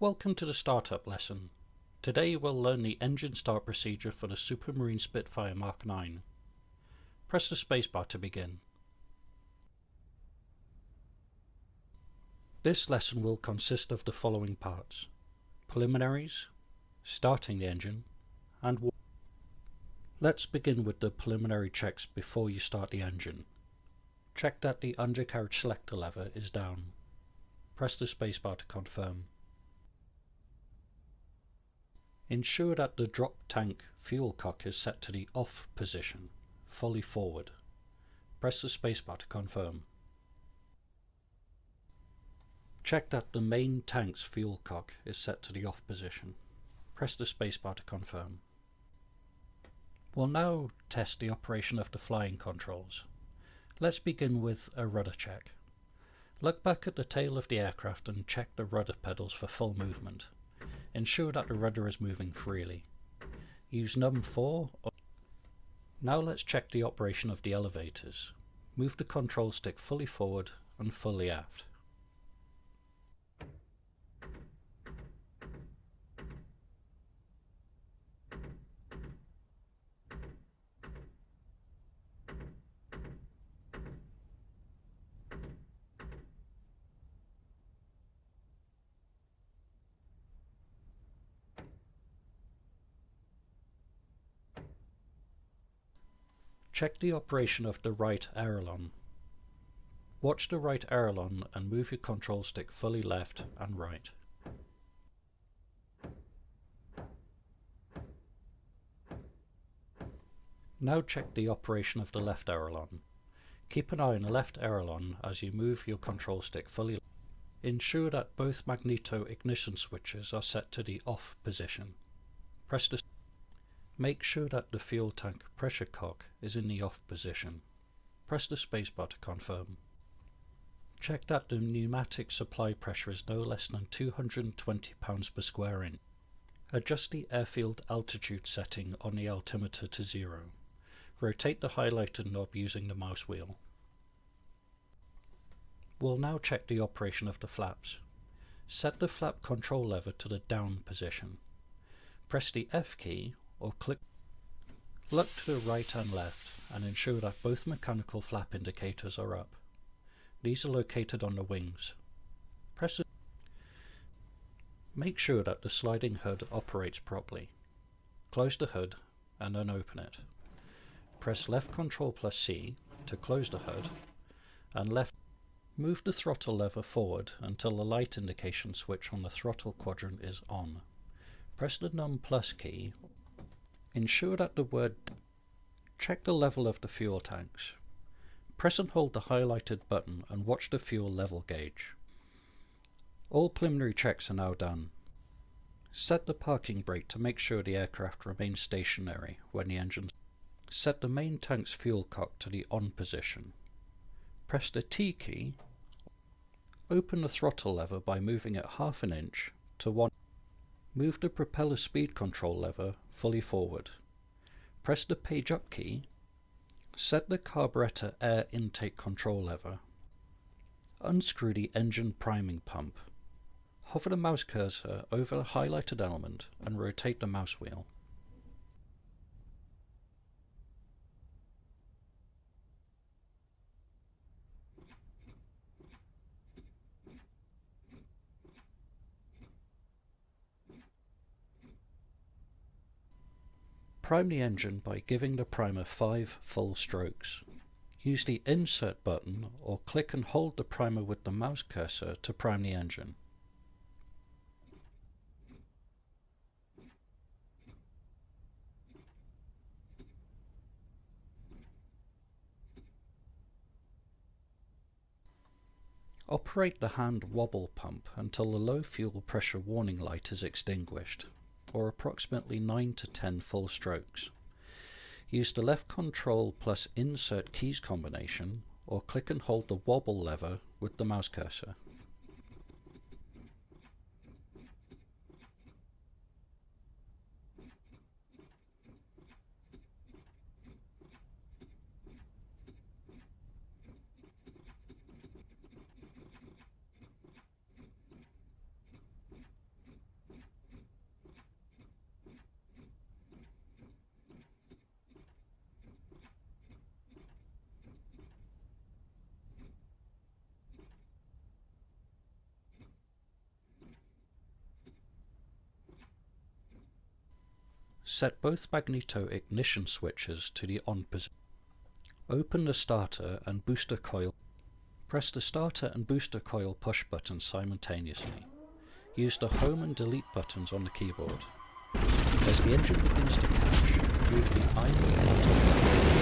Welcome to the startup lesson. Today we'll learn the engine start procedure for the Supermarine Spitfire Mark IX. Press the spacebar to begin. This lesson will consist of the following parts: preliminaries, starting the engine, and let's begin with the preliminary checks before you start the engine. Check that the undercarriage selector lever is down. Press the spacebar to confirm. Ensure that the drop tank fuel cock is set to the off position, fully forward. Press the spacebar to confirm. Check that the main tank's fuel cock is set to the off position. Press the spacebar to confirm. We'll now test the operation of the flying controls. Let's begin with a rudder check. Look back at the tail of the aircraft and check the rudder pedals for full movement. Ensure that the rudder is moving freely. Use num4. Now let's check the operation of the elevators. Move the control stick fully forward and fully aft. Check the operation of the right aileron. Watch the right aileron and move your control stick fully left and right. Now check the operation of the left aileron. Keep an eye on the left aileron as you move your control stick fully left. Ensure that both magneto ignition switches are set to the off position. Press the Make sure that the fuel tank pressure cock is in the off position. Press the spacebar to confirm. Check that the pneumatic supply pressure is no less than 220 pounds per square inch. Adjust the airfield altitude setting on the altimeter to 0. Rotate the highlighted knob using the mouse wheel. We'll now check the operation of the flaps. Set the flap control lever to the down position. Press the F key or click. Look to the right and left and ensure that both mechanical flap indicators are up. These are located on the wings. Make sure that the sliding hood operates properly. Close the hood and then open it. Press left control plus C to close the hood and left. Move the throttle lever forward until the light indication switch on the throttle quadrant is on. Press the num plus key. Ensure that the word check the level of the fuel tanks. Press and hold the highlighted button and watch the fuel level gauge. All preliminary checks are now done. Set the parking brake to make sure the aircraft remains stationary when the engine. Set the main tank's fuel cock to the on position. Press the T key. Open the throttle lever by moving it half an inch to 1. Move the propeller speed control lever fully forward. Press the page up key. Set the carburetor air intake control lever. Unscrew the engine priming pump. Hover the mouse cursor over the highlighted element and rotate the mouse wheel. Prime the engine by giving the primer 5 full strokes. Use the insert button or click and hold the primer with the mouse cursor to prime the engine. Operate the hand wobble pump until the low fuel pressure warning light is extinguished, or approximately 9 to 10 full strokes. Use the left control plus insert keys combination or click and hold the wobble lever with the mouse cursor. Set both magneto ignition switches to the on position. Open the starter and booster coil. Press the starter and booster coil push buttons simultaneously. Use the home and delete buttons on the keyboard. As the engine begins to catch, move the idle button